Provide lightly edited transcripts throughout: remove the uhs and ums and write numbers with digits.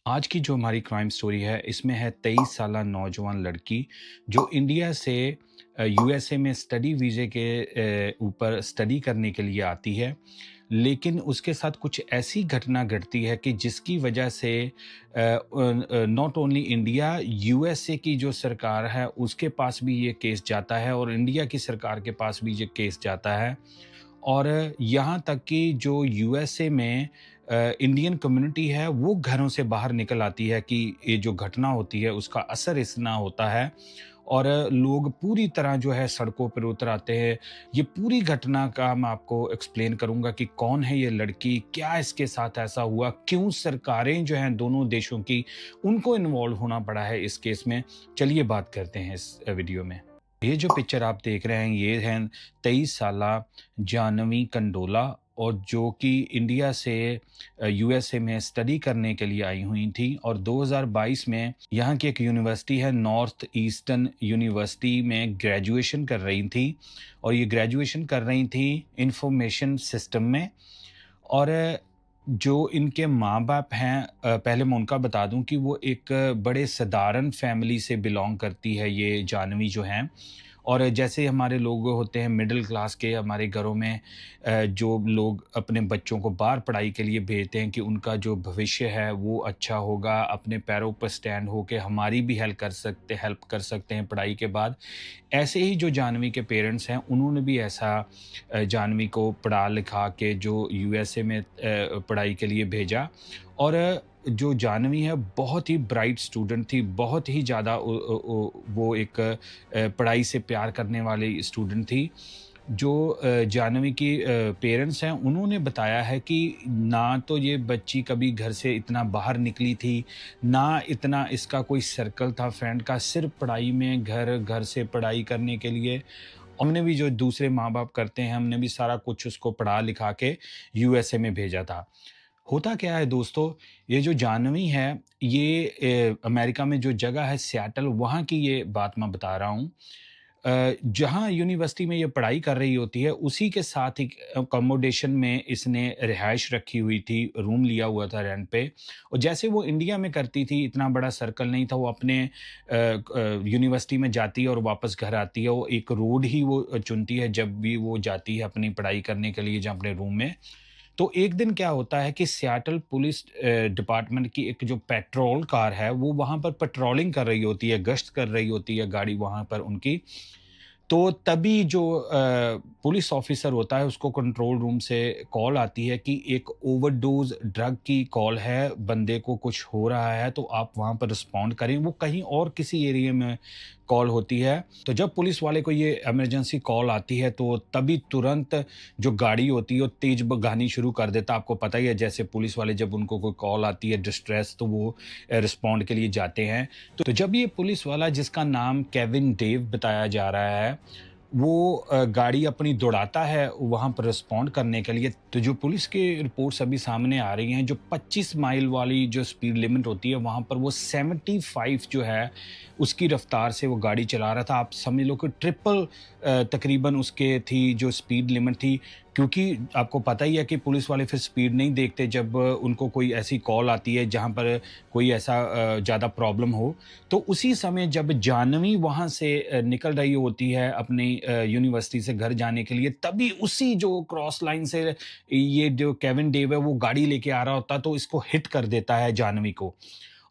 आज की जो हमारी क्राइम स्टोरी है इसमें है 23 साला नौजवान लड़की जो इंडिया से यूएसए में स्टडी वीज़े के ऊपर स्टडी करने के लिए आती है। लेकिन उसके साथ कुछ ऐसी घटना घटती है कि जिसकी वजह से नॉट ओनली इंडिया, यूएसए की जो सरकार है उसके पास भी ये केस जाता है और इंडिया की सरकार के पास भी ये केस जाता है। और यहाँ तक कि जो यूएसए में इंडियन कम्युनिटी है वो घरों से बाहर निकल आती है कि ये जो घटना होती है उसका असर इतना होता है और लोग पूरी तरह जो है सड़कों पर उतर आते हैं। ये पूरी घटना का मैं आपको एक्सप्लेन करूँगा कि कौन है ये लड़की, क्या इसके साथ ऐसा हुआ, क्यों सरकारें जो हैं दोनों देशों की, उनको इन्वॉल्व होना पड़ा है इस केस में। चलिए बात करते हैं इस वीडियो में। ये जो पिक्चर आप देख रहे हैं ये है 23 साला जानवी कंडोला और जो कि इंडिया से यूएसए में स्टडी करने के लिए आई हुई थी और 2022 में यहाँ की एक यूनिवर्सिटी है नॉर्थ ईस्टर्न यूनिवर्सिटी में ग्रेजुएशन कर रही थी और ये ग्रेजुएशन कर रही थी इंफॉर्मेशन सिस्टम में। और जो इनके माँ-बाप हैं, पहले मैं उनका बता दूँ कि वो एक बड़े साधारण फैमिली से बिलॉन्ग करती है ये जानवी जो हैं। और जैसे हमारे लोग होते हैं मिडिल क्लास के हमारे घरों में, जो लोग अपने बच्चों को बाहर पढ़ाई के लिए भेजते हैं कि उनका जो भविष्य है वो अच्छा होगा, अपने पैरों पर स्टैंड होके हमारी भी हेल्प कर सकते हैं पढ़ाई के बाद। ऐसे ही जो जानवी के पेरेंट्स हैं उन्होंने भी ऐसा जानवी को पढ़ा लिखा के जो यूएसए में पढ़ाई के लिए भेजा। और जो जानवी है बहुत ही ब्राइट स्टूडेंट थी, बहुत ही ज़्यादा वो एक पढ़ाई से प्यार करने वाली स्टूडेंट थी। जो जानवी की पेरेंट्स हैं उन्होंने बताया है कि ना तो ये बच्ची कभी घर से इतना बाहर निकली थी, ना इतना इसका कोई सर्कल था फ्रेंड का, सिर्फ़ पढ़ाई में घर, घर से पढ़ाई करने के लिए। हमने भी जो दूसरे माँ-बाप करते हैं, हमने भी सारा कुछ उसको पढ़ा लिखा के यूएसए में भेजा था। होता क्या है दोस्तों, ये जो जानवी है, ये अमेरिका में जो जगह है सिएटल, वहाँ की ये बात मैं बता रहा हूँ। जहाँ यूनिवर्सिटी में ये पढ़ाई कर रही होती है, उसी के साथ ही अकोमोडेशन में इसने रिहाइश रखी हुई थी, रूम लिया हुआ था रेंट पे। और जैसे वो इंडिया में करती थी, इतना बड़ा सर्कल नहीं था, वो अपने यूनिवर्सिटी में जाती है और वापस घर आती है। वो एक रोड ही वो चुनती है जब भी वो जाती है अपनी पढ़ाई करने के लिए, जहाँ अपने रूम में। तो एक दिन क्या होता है कि सिएटल पुलिस डिपार्टमेंट की एक जो पेट्रोल कार है, वो वहाँ पर पेट्रोलिंग कर रही होती है, गश्त कर रही होती है गाड़ी वहाँ पर उनकी। तो तभी जो पुलिस ऑफिसर होता है उसको कंट्रोल रूम से कॉल आती है कि एक ओवरडोज़ ड्रग की कॉल है, बंदे को कुछ हो रहा है तो आप वहाँ पर रिस्पॉन्ड करें। वो कहीं और किसी एरिया में कॉल होती है। तो जब पुलिस वाले को ये इमरजेंसी कॉल आती है तो तभी तुरंत जो गाड़ी होती है वो तेज़ भगानी शुरू कर देता है। आपको पता ही है जैसे पुलिस वाले जब उनको कोई कॉल आती है डिस्ट्रेस तो वो रिस्पॉन्ड के लिए जाते हैं। तो जब ये पुलिस वाला जिसका नाम केविन डेव बताया जा रहा है, वो गाड़ी अपनी दौड़ाता है वहाँ पर रिस्पॉन्ड करने के लिए, तो जो पुलिस की रिपोर्ट्स अभी सामने आ रही हैं, जो 25 माइल वाली जो स्पीड लिमिट होती है, वहाँ पर वो 75 जो है, उसकी रफ़्तार से वो गाड़ी चला रहा था। आप समझ लो कि ट्रिपल तकरीबन उसके थी जो स्पीड लिमिट थी, क्योंकि आपको पता ही है कि पुलिस वाले फिर स्पीड नहीं देखते जब उनको कोई ऐसी कॉल आती है जहाँ पर कोई ऐसा ज़्यादा प्रॉब्लम हो। तो उसी समय जब जानवी वहाँ से निकल रही होती है अपनी यूनिवर्सिटी से घर जाने के लिए, तभी उसी जो क्रॉस लाइन से ये जो केविन डेव है वो गाड़ी लेके आ रहा होता है, तो इसको हिट कर देता है जानवी को।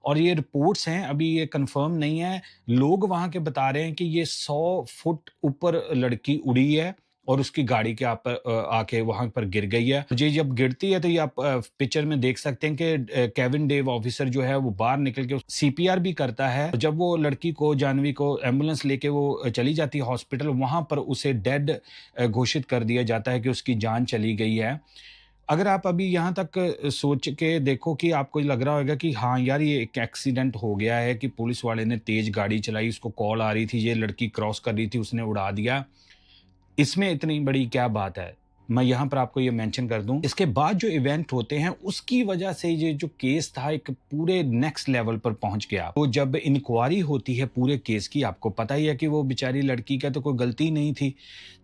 और ये रिपोर्ट्स हैं, अभी ये कंफर्म नहीं है। लोग वहाँ के बता रहे हैं कि ये 100 फुट ऊपर लड़की उड़ी है और उसकी गाड़ी के आके वहाँ पर गिर गई है। ये जब गिरती है तो ये आप पिक्चर में देख सकते हैं कि केविन डेव ऑफिसर जो है वो बाहर निकल के सीपीआर भी करता है। जब वो लड़की को, जानवी को एम्बुलेंस लेके वो चली जाती है हॉस्पिटल, वहाँ पर उसे डेड घोषित कर दिया जाता है कि उसकी जान चली गई है। अगर आप अभी यहाँ तक सोच के देखो कि आपको लग रहा होगा कि हाँ यार, ये एक एक्सीडेंट हो गया है कि पुलिस वाले ने तेज गाड़ी चलाई, उसको कॉल आ रही थी, ये लड़की क्रॉस कर रही थी, उसने उड़ा दिया। इसमें इतनी बड़ी क्या बात है? मैं यहाँ पर आपको ये मेंशन कर दूँ। इसके बाद जो इवेंट होते हैं, उसकी वजह से ये जो केस था एक पूरे नेक्स्ट लेवल पर पहुँच गया। तो जब इंक्वायरी होती है पूरे केस की, आपको पता ही है कि वो बेचारी लड़की का तो कोई गलती नहीं थी।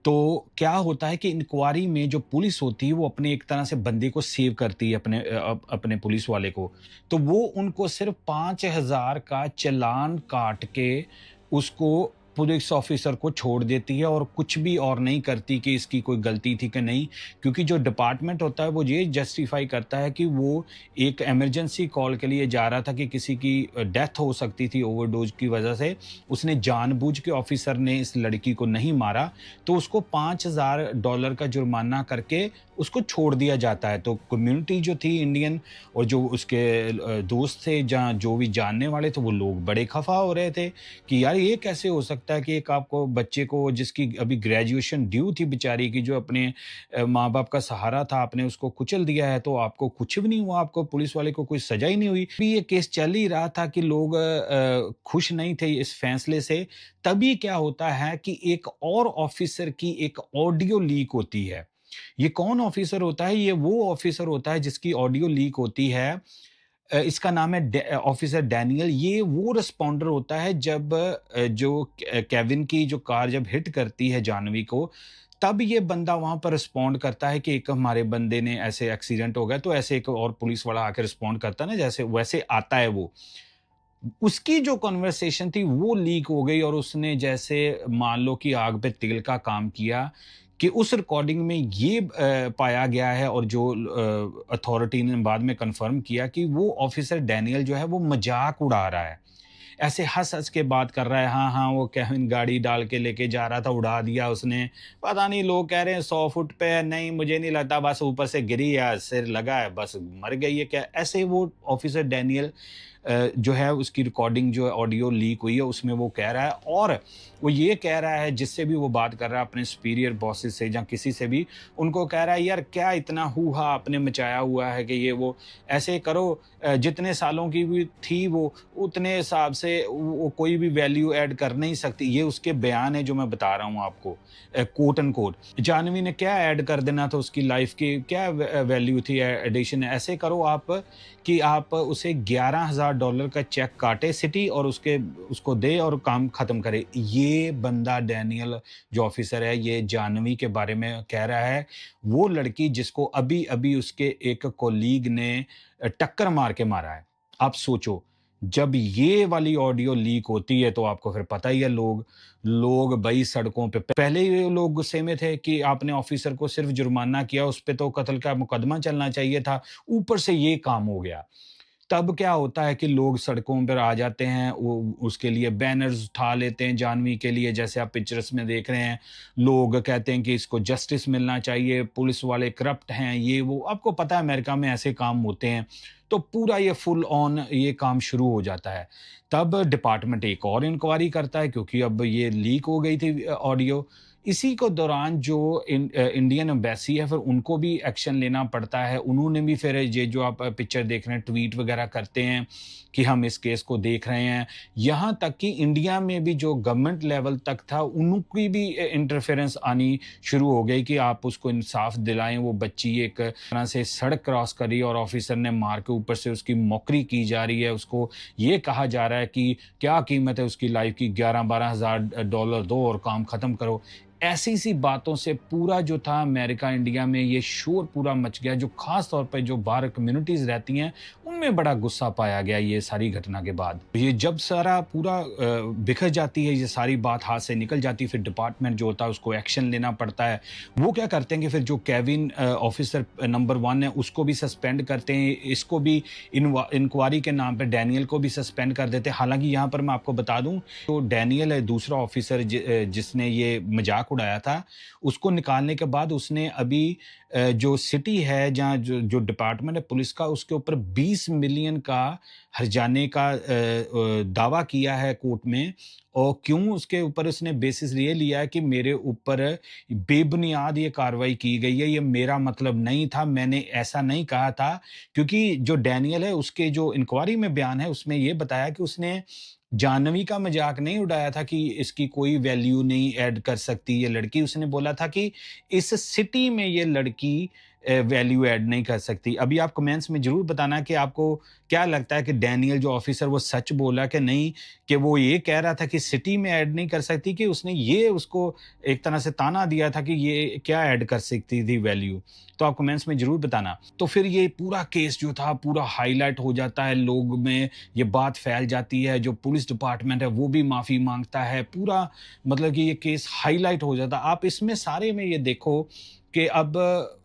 तो क्या होता है कि इंक्वायरी में जो पुलिस होती है, वो अपने एक तरह से बंदे को सेव करती है, अपने पुलिस वाले को। तो वो उनको सिर्फ़ 5,000 का चालान काट के उसको पुलिस ऑफिसर को छोड़ देती है और कुछ भी और नहीं करती कि इसकी कोई गलती थी कि नहीं। क्योंकि जो डिपार्टमेंट होता है वो ये जस्टिफाई करता है कि वो एक इमरजेंसी कॉल के लिए जा रहा था कि किसी की डेथ हो सकती थी ओवरडोज की वजह से। उसने जानबूझ के ऑफिसर ने इस लड़की को नहीं मारा, तो उसको $5,000 का जुर्माना करके उसको छोड़ दिया जाता है। तो कम्युनिटी जो थी इंडियन और जो उसके दोस्त थे, जहाँ जो भी जानने वाले थे, वो लोग बड़े खफा हो रहे थे कि यार ये कैसे हो सकता है कि एक आपको बच्चे को, जिसकी अभी ग्रेजुएशन ड्यू थी बेचारी की, जो अपने माँ-बाप का सहारा था, आपने उसको कुचल दिया है, तो आपको कुछ भी नहीं हुआ, आपको पुलिस वाले को कोई सज़ा ही नहीं हुई। अभी ये केस चल ही रहा था कि लोग खुश नहीं थे इस फैसले से। तभी क्या होता है कि एक और ऑफिसर की एक ऑडियो लीक होती है। ये कौन ऑफिसर होता है? ये वो ऑफिसर होता है जिसकी ऑडियो लीक होती है। इसका नाम है ऑफिसर डैनियल। ये वो रिस्पॉन्डर होता है जब जो केविन की जो कार जब हिट करती है जानवी को, तब ये बंदा वहाँ पर रिस्पॉन्ड करता है कि एक हमारे बंदे ने ऐसे एक्सीडेंट हो गया, तो ऐसे एक और पुलिस वाला आके रिस्पॉन्ड करता है ना, जैसे वैसे आता है वो। उसकी जो कन्वर्सेशन थी वो लीक हो गई और उसने जैसे मान लो कि आग पे तिल का काम किया कि उस रिकॉर्डिंग में ये पाया गया है और जो अथॉरिटी ने बाद में कंफर्म किया कि वो ऑफिसर डैनियल जो है वो मजाक उड़ा रहा है। ऐसे हँस-हँस के बात कर रहा है, हाँ, हाँ, वो केविन गाड़ी डाल के लेके जा रहा था, उड़ा दिया उसने। पता नहीं, लोग कह रहे हैं 100 फुट पे है, नहीं मुझे नहीं लगता, बस ऊपर से गिरी या सिर लगा है, बस मर गई है क्या? ऐसे वो ऑफिसर डैनियल जो है उसकी रिकॉर्डिंग जो है ऑडियो लीक हुई है, उसमें वो कह रहा है और वो ये कह रहा है जिससे भी वो बात कर रहा है अपने सुपीरियर बॉसेस से या किसी से भी, उनको कह रहा है यार क्या इतना हू-हा आपने मचाया हुआ है कि ये वो, ऐसे करो जितने सालों की भी थी वो, उतने हिसाब से वो कोई भी वैल्यू ऐड कर नहीं सकती। ये उसके बयान है जो मैं बता रहा हूँ आपको, कोट अनकोट। जाह्नवी ने क्या ऐड कर देना था उसकी लाइफ की, क्या वैल्यू थी एडिशन? ऐसे करो आप कि आप उसे $11,000 का चेक काटे सिटी और उसको दे और काम खत्म करे। ये बंदा डैनियल जो ऑफिसर है, ये जाह्नवी के बारे में कह रहा है। वो लड़की जिसको अभी-अभी उसके एक कॉलीग ने टक्कर मार के मारा है। आप सोचो, जब ये वाली ऑडियो लीक होती है तो आपको फिर पता ही है, लोग लोग भई सड़कों पे पहले ही लोग गुस्से में थे कि आपने ऑफिसर को सिर्फ जुर्माना किया, उस पे तो कत्ल का मुकदमा चलना चाहिए था, ऊपर से ये काम हो गया। तब क्या होता है कि लोग सड़कों पर आ जाते हैं, वो उसके लिए बैनर्स उठा लेते हैं जाह्नवी के लिए, जैसे आप पिक्चर्स में देख रहे हैं। लोग कहते हैं कि इसको जस्टिस मिलना चाहिए, पुलिस वाले करप्ट हैं, ये वो। आपको पता है अमेरिका में ऐसे काम होते हैं, तो पूरा ये फुल ऑन ये काम शुरू हो जाता है। तब डिपार्टमेंट एक और इंक्वायरी करता है क्योंकि अब ये लीक हो गई थी ऑडियो। इसी को दौरान जो इंडियन एम्बेसी है, फिर उनको भी एक्शन लेना पड़ता है। उन्होंने भी फिर ये जो आप पिक्चर देख रहे हैं, ट्वीट वगैरह करते हैं कि हम इस केस को देख रहे हैं। यहाँ तक कि इंडिया में भी जो गवर्नमेंट लेवल तक था, उनकी भी इंटरफेरेंस आनी शुरू हो गई कि आप उसको इंसाफ दिलाएँ। वो बच्ची एक तरह से सड़क क्रॉस करी और ऑफिसर ने मार के ऊपर से उसकी मौकरी की जा रही है। उसको ये कहा जा रहा है कि क्या कीमत है उसकी लाइफ की, 11-12 हज़ार डॉलर दो और काम खत्म करो। ऐसी-सी बातों से पूरा जो था अमेरिका, इंडिया में ये शोर पूरा मच गया, जो ख़ास तौर पे जो बाहर कम्युनिटीज़ रहती हैं, उनमें बड़ा गुस्सा पाया गया ये सारी घटना के बाद। ये जब सारा पूरा बिखर जाती है, ये सारी बात हाथ से निकल जाती है, फिर डिपार्टमेंट जो होता है उसको एक्शन लेना पड़ता है। वो क्या करते हैं कि फिर जो केविन ऑफ़िसर नंबर 1 है उसको भी सस्पेंड करते हैं, इसको भी इंक्वायरी के नाम पे डैनियल को भी सस्पेंड कर देते हैं। हालाँकि यहाँ पर मैं आपको बता दूँ, तो डैनियल है दूसरा ऑफ़िसर जिसने ये मज़ाक उड़ाया था, उसको निकालने के बाद उसने अभी जो सिटी है जहाँ जो जो डिपार्टमेंट है पुलिस का, उसके ऊपर 20 मिलियन का हर्जाने का दावा किया है कोर्ट में। और क्यों उसके ऊपर उसने बेसिस ये लिया है कि मेरे ऊपर बेबुनियाद ये कार्रवाई की गई है, ये मेरा मतलब नहीं था, मैंने ऐसा नहीं कहा था। क्योंकि जो डैनियल है उसके जो इंक्वायरी में बयान है उसमें ये बताया कि उसने जाह्नवी का मज़ाक नहीं उड़ाया था कि इसकी कोई वैल्यू नहीं ऐड कर सकती ये लड़की, उसने बोला था कि इस सिटी में ये लड़की वैल्यू ऐड नहीं कर सकती। अभी आप कमेंट्स में ज़रूर बताना कि आपको क्या लगता है कि डैनियल जो ऑफ़िसर वो सच बोला कि नहीं, कि वो ये कह रहा था कि सिटी में ऐड नहीं कर सकती, कि उसने ये उसको एक तरह से ताना दिया था कि ये क्या ऐड कर सकती थी वैल्यू? तो आप कमेंट्स में ज़रूर बताना। तो फिर ये पूरा केस जो था पूरा हाइलाइट हो जाता है, लोग में ये बात फैल जाती है, जो पुलिस डिपार्टमेंट है वो भी माफ़ी माँगता है, पूरा मतलब कि ये केस हाइलाइट हो जाता है। आप इसमें सारे में ये देखो कि अब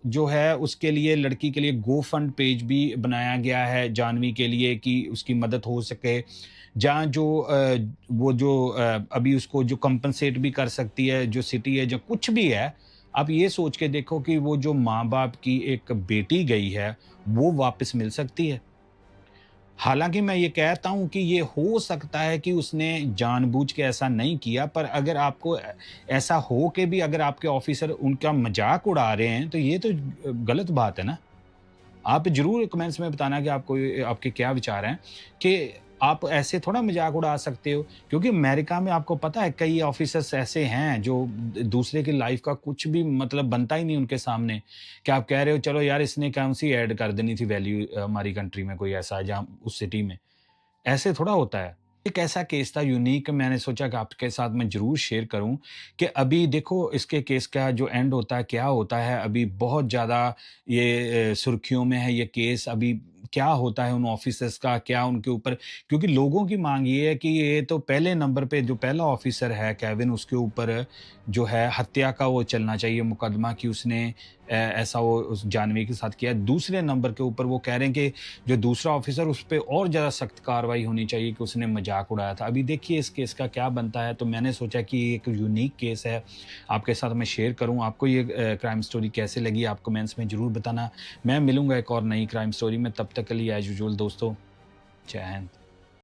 जो है उसके लिए लड़की के लिए गो फंड पेज भी बनाया गया है जाह्नवी के लिए कि उसकी मदद हो सके। जहाँ जो वो जो अभी उसको जो कंपनसेट भी कर सकती है, जो सिटी है, जो कुछ भी है, आप ये सोच के देखो कि वो जो माँ-बाप की एक बेटी गई है, वो वापस मिल सकती है। हालाँकि मैं ये कहता हूँ कि ये हो सकता है कि उसने जानबूझ के ऐसा नहीं किया, पर अगर आपको ऐसा हो के भी अगर आपके ऑफ़िसर उनका मज़ाक उड़ा रहे हैं, तो ये तो गलत बात है ना। आप ज़रूर कमेंट्स में बताना कि आपको आपके क्या विचार हैं कि आप ऐसे थोड़ा मज़ाक उड़ा सकते हो, क्योंकि अमेरिका में आपको पता है कई ऑफ़िसर्स ऐसे हैं जो दूसरे की लाइफ़ का कुछ भी मतलब बनता ही नहीं उनके सामने, कि आप कह रहे हो चलो यार इसने कौन-सी ऐड कर देनी थी वैल्यू हमारी कंट्री में कोई ऐसा जहाँ उस सिटी में। ऐसे थोड़ा होता है। एक ऐसा केस था यूनिक, मैंने सोचा कि आपके साथ मैं ज़रूर शेयर करूँ कि अभी देखो इसके केस का जो एंड होता है, क्या होता है, अभी बहुत ज़्यादा ये सुर्खियों में है ये केस। अभी क्या होता है उन ऑफ़िसर्स का, क्या उनके ऊपर, क्योंकि लोगों की माँग ये है कि ये तो पहले नंबर पे जो पहला ऑफ़िसर है केविन, उसके ऊपर जो है हत्या का वो चलना चाहिए मुकदमा, कि उसने ऐसा वो उस जाह्नवी के साथ किया। दूसरे नंबर के ऊपर वो कह रहे हैं कि जो दूसरा ऑफिसर उस पे और ज़्यादा सख्त कार्रवाई होनी चाहिए कि उसने मज़ाक उड़ाया था। अभी देखिए इस केस का क्या बनता है, तो मैंने सोचा कि ये एक यूनिक केस है, आपके साथ मैं शेयर करूँ। आपको ये क्राइम स्टोरी कैसे लगी आप कमेंट्स में ज़रूर बताना। मैं मिलूँगा एक और नई क्राइम स्टोरी में, तब तक के लिए एज़ यूजुअल दोस्तों, जय हिंद।